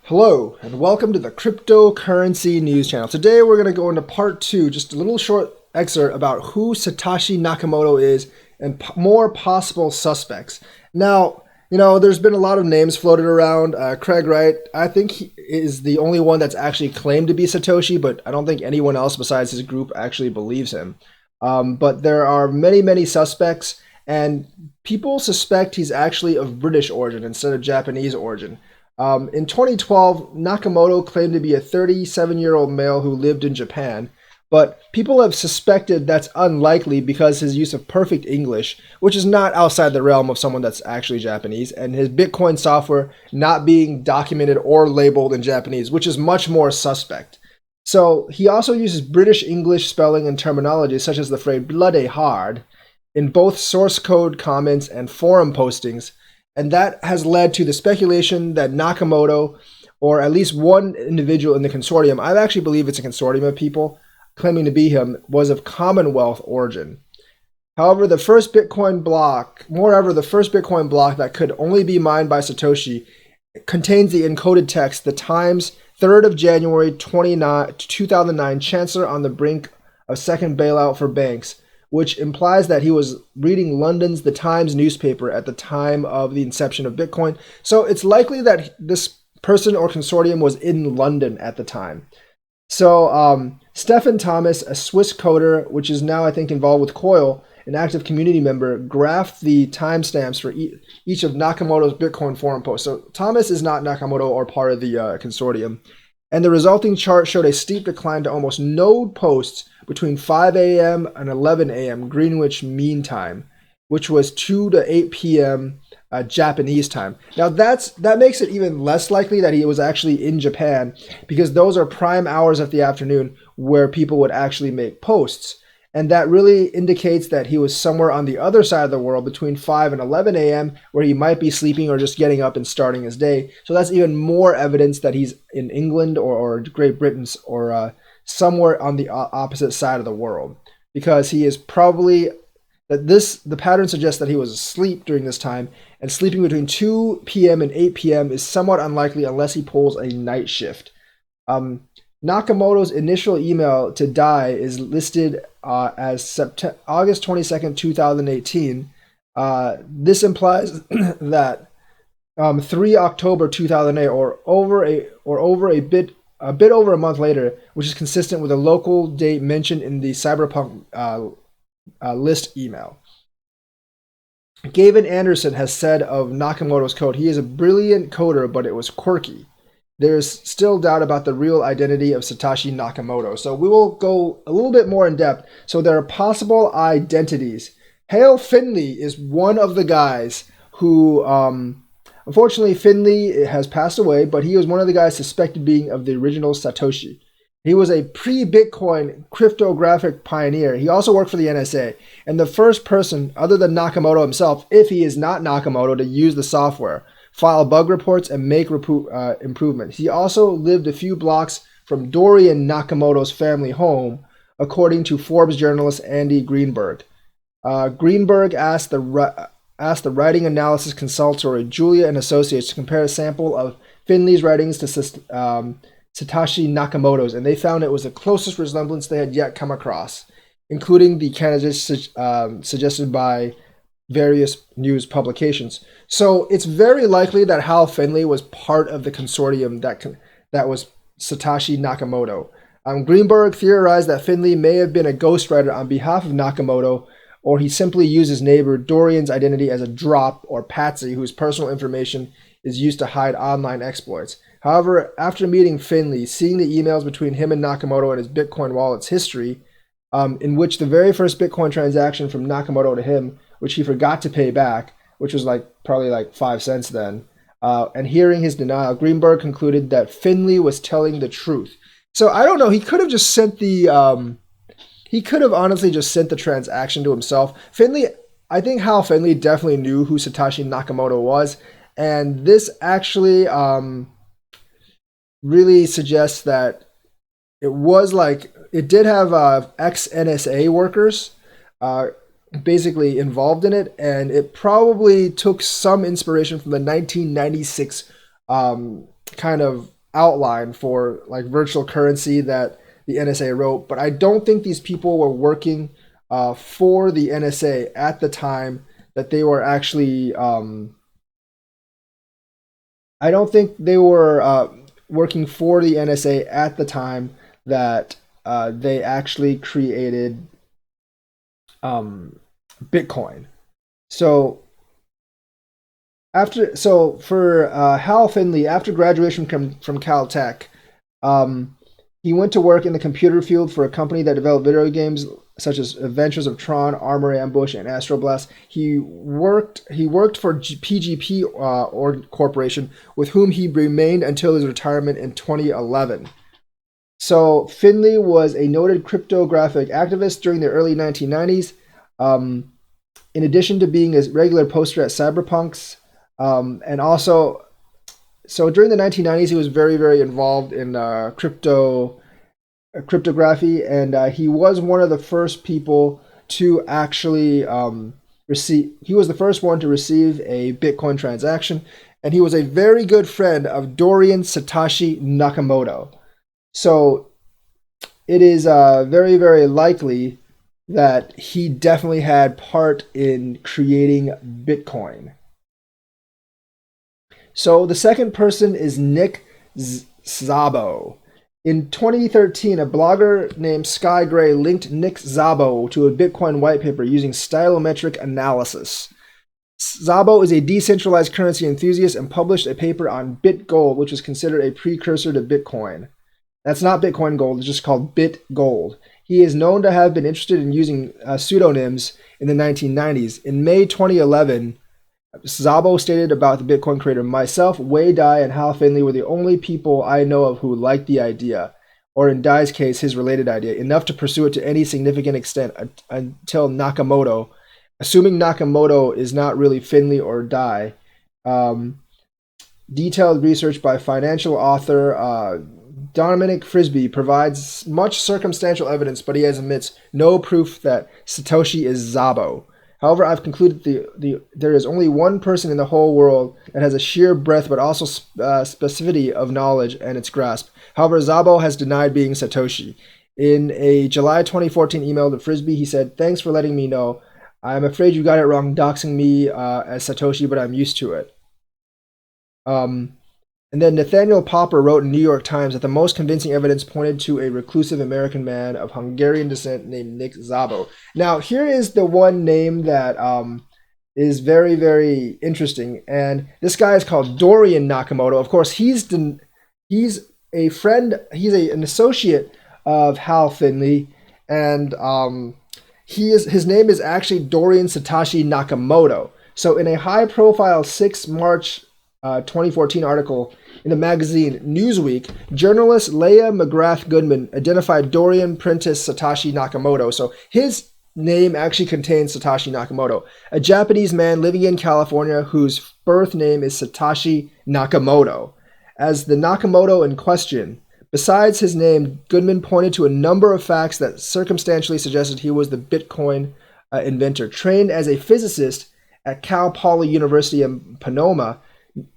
Hello, and welcome to the Cryptocurrency News Channel. Today we're going to go into part two, just a little short excerpt about who Satoshi Nakamoto is and more possible suspects. Now, there's been a lot of names floated around. Craig Wright, I think he is the only one that's actually claimed to be Satoshi, but I don't think anyone else besides his group actually believes him. But there are many, many suspects, and people suspect he's actually of British origin instead of Japanese origin. In 2012, Nakamoto claimed to be a 37-year-old male who lived in Japan, but people have suspected that's unlikely because his use of perfect English, which is not outside the realm of someone that's actually Japanese, and his Bitcoin software not being documented or labeled in Japanese, which is much more suspect. So he also uses British English spelling and terminology, such as the phrase bloody hard, in both source code comments and forum postings. And that has led to the speculation that Nakamoto, or at least one individual in the consortium, I actually believe it's a consortium of people claiming to be him, was of Commonwealth origin. Moreover, the first Bitcoin block that could only be mined by Satoshi contains the encoded text, the Times, 3rd of January 2009, Chancellor on the brink of second bailout for banks, which implies that he was reading London's The Times newspaper at the time of the inception of Bitcoin. So it's likely that this person or consortium was in London at the time. So Stephen Thomas, a Swiss coder, which is now, I think, involved with Coil, an active community member, graphed the timestamps for each of Nakamoto's Bitcoin forum posts. So Thomas is not Nakamoto or part of the consortium. And the resulting chart showed a steep decline to almost no posts between 5 a.m. and 11 a.m. Greenwich Mean Time, which was 2 to 8 p.m. Japanese time. Now that makes it even less likely that he was actually in Japan, because those are prime hours of the afternoon where people would actually make posts. And that really indicates that he was somewhere on the other side of the world between 5 and 11 a.m., where he might be sleeping or just getting up and starting his day. So that's even more evidence that he's in England or Great Britain or somewhere on the opposite side of the world, because he is probably the pattern suggests that he was asleep during this time, and sleeping between 2 p.m. and 8 p.m. is somewhat unlikely unless he pulls a night shift. Nakamoto's initial email to Dai is listed as August 22nd, 2018. This implies that 3 October 2008, or a bit over a month later, which is consistent with a local date mentioned in the Cyberpunk list email. Gavin Anderson has said of Nakamoto's code, he is a brilliant coder, but it was quirky. There's still doubt about the real identity of Satoshi Nakamoto. So we will go a little bit more in depth. So there are possible identities. Hale Finley is one of the guys who, unfortunately, Finley has passed away, but he was one of the guys suspected being of the original Satoshi. He was a pre-Bitcoin cryptographic pioneer. He also worked for the NSA, and the first person, other than Nakamoto himself, if he is not Nakamoto, to use the software, file bug reports, and make improvements. He also lived a few blocks from Dorian Nakamoto's family home, according to Forbes journalist Andy Greenberg. Greenberg asked the writing analysis consultancy Julia and Associates to compare a sample of Finley's writings to Satoshi Nakamoto's, and they found it was the closest resemblance they had yet come across, including the candidates suggested by various news publications. So it's very likely that Hal Finley was part of the consortium that was Satoshi Nakamoto. Greenberg theorized that Finley may have been a ghostwriter on behalf of Nakamoto, or he simply used his neighbor Dorian's identity as a drop or patsy whose personal information is used to hide online exploits. However, after meeting Finley, seeing the emails between him and Nakamoto and his Bitcoin wallet's history, in which the very first Bitcoin transaction from Nakamoto to him, which he forgot to pay back, which was probably 5 cents then, and hearing his denial, Greenberg concluded that Finley was telling the truth. So I don't know. He could have just sent he could have honestly just sent the transaction to himself. I think Hal Finley definitely knew who Satoshi Nakamoto was, and this actually really suggests that it did have ex-NSA workers basically involved in it, and it probably took some inspiration from the 1996 kind of outline for like virtual currency that the NSA wrote, but I don't think these people were working for the NSA at the time that they were actually. I don't think they were working for the NSA at the time that they actually created Bitcoin. So for Hal Finley, after graduation from Caltech, um, he went to work in the computer field for a company that developed video games such as Adventures of Tron, Armor Ambush, and Astroblast. He worked for PGP Corporation, with whom he remained until his retirement in 2011. So Finley was a noted cryptographic activist during the early 1990s. In addition to being a regular poster at Cyberpunks, and also, so during the 1990s, he was very, very involved in cryptography, and he was one of the first people to actually receive. He was the first one to receive a Bitcoin transaction, and he was a very good friend of Dorian Satoshi Nakamoto. So it is very, very likely that he definitely had part in creating Bitcoin. So the second person is Nick Szabo. In 2013, a blogger named Sky Gray linked Nick Szabo to a Bitcoin white paper using stylometric analysis. Szabo is a decentralized currency enthusiast and published a paper on BitGold, which is considered a precursor to Bitcoin. That's not Bitcoin Gold, it's just called BitGold. He is known to have been interested in using pseudonyms in the 1990s. In May 2011, Szabo stated about the Bitcoin creator, "Myself, Wei Dai, and Hal Finley were the only people I know of who liked the idea, or in Dai's case, his related idea, enough to pursue it to any significant extent until Nakamoto," assuming Nakamoto is not really Finley or Dai. Detailed research by financial author Dominic Frisby provides much circumstantial evidence, but he admits no proof that Satoshi is Szabo. However, I've concluded there is only one person in the whole world that has a sheer breadth but also specificity of knowledge and its grasp. However, Szabo has denied being Satoshi. In a July 2014 email to Frisbee, he said, "Thanks for letting me know. I'm afraid you got it wrong doxing me as Satoshi, but I'm used to it." And then Nathaniel Popper wrote in New York Times that the most convincing evidence pointed to a reclusive American man of Hungarian descent named Nick Szabo. Now, here is the one name that is very, very interesting. And this guy is called Dorian Nakamoto. Of course, he's a friend, an associate of Hal Finley. And his name is actually Dorian Satoshi Nakamoto. So in a high-profile 6 March 2014 article in the magazine Newsweek, journalist Leah McGrath Goodman identified Dorian Prentice Satoshi Nakamoto. So his name actually contains Satoshi Nakamoto, a Japanese man living in California whose birth name is Satoshi Nakamoto, as the Nakamoto in question. Besides his name, Goodman pointed to a number of facts that circumstantially suggested he was the Bitcoin inventor. Trained as a physicist at Cal Poly University in Panama,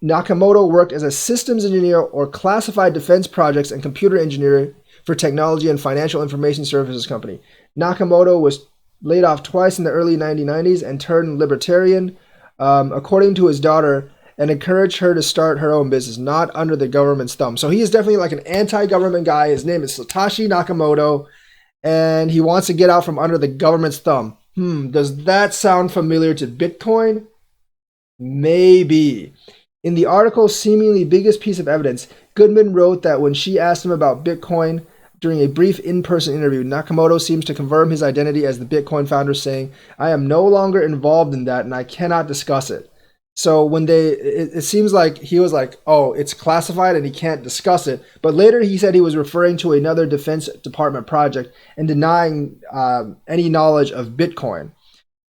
Nakamoto worked as a systems engineer or classified defense projects and computer engineer for technology and financial information services company. Nakamoto was laid off twice in the early 1990s and turned libertarian, according to his daughter, and encouraged her to start her own business, not under the government's thumb. So he is definitely like an anti-government guy. His name is Satoshi Nakamoto, and he wants to get out from under the government's thumb. Does that sound familiar to Bitcoin? Maybe. In the article's seemingly biggest piece of evidence, Goodman wrote that when she asked him about Bitcoin during a brief in-person interview, Nakamoto seems to confirm his identity as the Bitcoin founder, saying, "I am no longer involved in that and I cannot discuss it." So when it seems like he was like, "Oh, it's classified and he can't discuss it." But later he said he was referring to another Defense Department project and denying any knowledge of Bitcoin.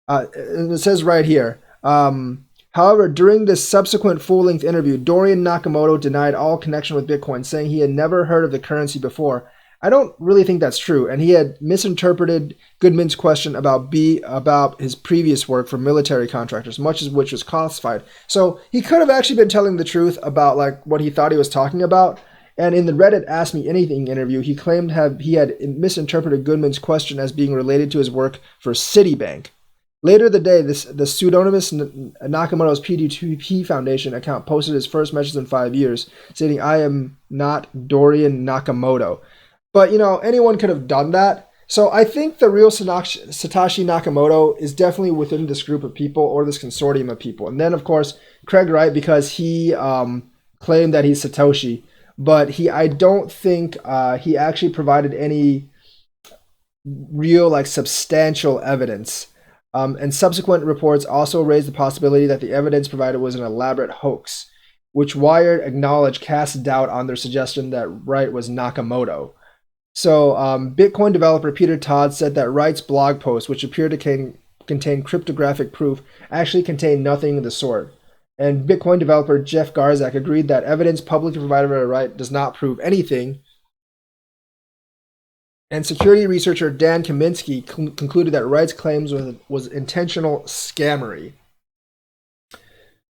It says right here, however, during this subsequent full-length interview, Dorian Nakamoto denied all connection with Bitcoin, saying he had never heard of the currency before. I don't really think that's true, and he had misinterpreted Goodman's question about his previous work for military contractors, much of which was classified. So he could have actually been telling the truth about like what he thought he was talking about, And in the Reddit Ask Me Anything interview, he claimed he had misinterpreted Goodman's question as being related to his work for Citibank. Later the day, the pseudonymous Nakamoto's PDP Foundation account posted his first message in 5 years, stating, "I am not Dorian Nakamoto." But, anyone could have done that. So I think the real Satoshi Nakamoto is definitely within this group of people or this consortium of people. And then, of course, Craig Wright, because he claimed that he's Satoshi. But I don't think he actually provided any real, substantial evidence. And subsequent reports also raised the possibility that the evidence provided was an elaborate hoax, which Wired acknowledged cast doubt on their suggestion that Wright was Nakamoto. So Bitcoin developer Peter Todd said that Wright's blog post, which appeared to contain cryptographic proof, actually contained nothing of the sort. And Bitcoin developer Jeff Garzak agreed that evidence publicly provided by Wright does not prove anything. And security researcher Dan Kaminsky concluded that Wright's claims was intentional scammery.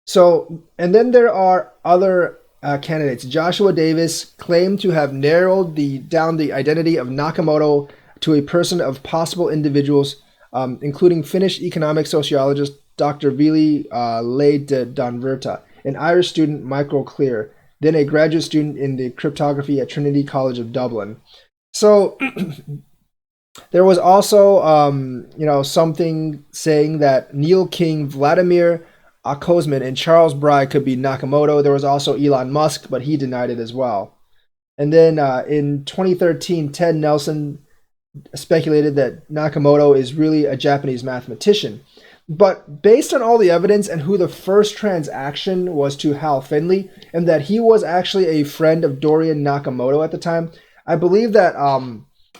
So, and then there are other candidates. Joshua Davis claimed to have narrowed down the identity of Nakamoto to a person of possible individuals, including Finnish economic sociologist Dr. Vili Lehdonvirta, an Irish student Michael Clear, then a graduate student in the cryptography at Trinity College of Dublin. So there was also, something saying that Neil King, Vladimir Kozmin, and Charles Bry could be Nakamoto. There was also Elon Musk, but he denied it as well. And then in 2013, Ted Nelson speculated that Nakamoto is really a Japanese mathematician. But based on all the evidence and who the first transaction was to Hal Finley, and that he was actually a friend of Dorian Nakamoto at the time, I believe that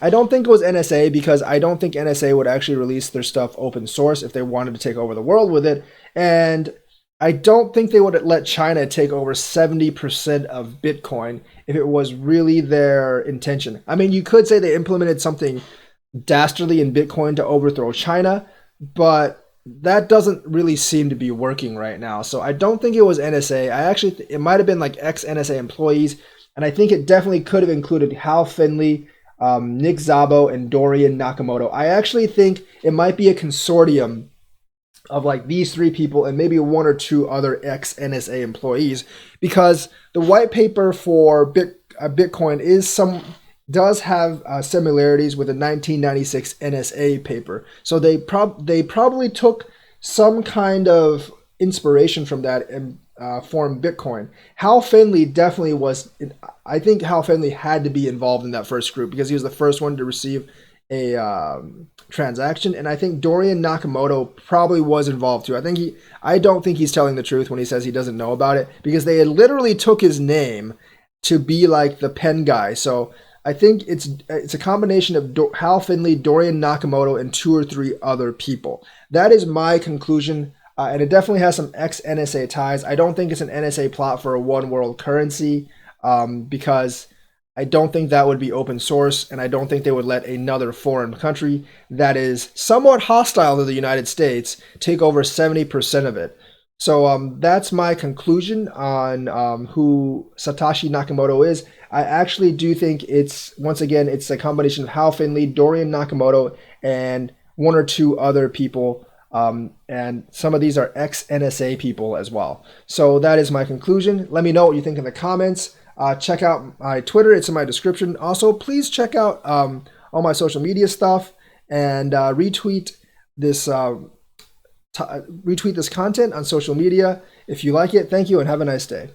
I don't think it was NSA, because I don't think NSA would actually release their stuff open source if they wanted to take over the world with it. And I don't think they would let China take over 70% of Bitcoin if it was really their intention. I mean, you could say they implemented something dastardly in Bitcoin to overthrow China, but that doesn't really seem to be working right now. So I don't think it was NSA. It might have been like ex-NSA employees. And I think it definitely could have included Hal Finley, Nick Szabo, and Dorian Nakamoto. I actually think it might be a consortium of these three people and maybe one or two other ex-NSA employees, because the white paper for Bitcoin does have similarities with the 1996 NSA paper. So they probably took some kind of inspiration from that and formed Bitcoin. Hal Finley definitely was. I think Hal Finley had to be involved in that first group because he was the first one to receive a transaction, and I think Dorian Nakamoto probably was involved too. I don't think he's telling the truth when he says he doesn't know about it, because they literally took his name to be like the pen guy. So I think it's a combination of Hal Finley, Dorian Nakamoto, and two or three other people. That is my conclusion. And it definitely has some ex-NSA ties. I don't think it's an NSA plot for a one world currency, because I don't think that would be open source, and I don't think they would let another foreign country that is somewhat hostile to the United States take over 70% of it. So that's my conclusion on who Satoshi Nakamoto is. I actually do think it's a combination of Hal Finley, Dorian Nakamoto, and one or two other people. And some of these are ex-NSA people as well. So that is my conclusion. Let me know what you think in the comments. Check out my Twitter. It's in my description. Also, please check out all my social media stuff and retweet this content on social media if you like it. Thank you and have a nice day.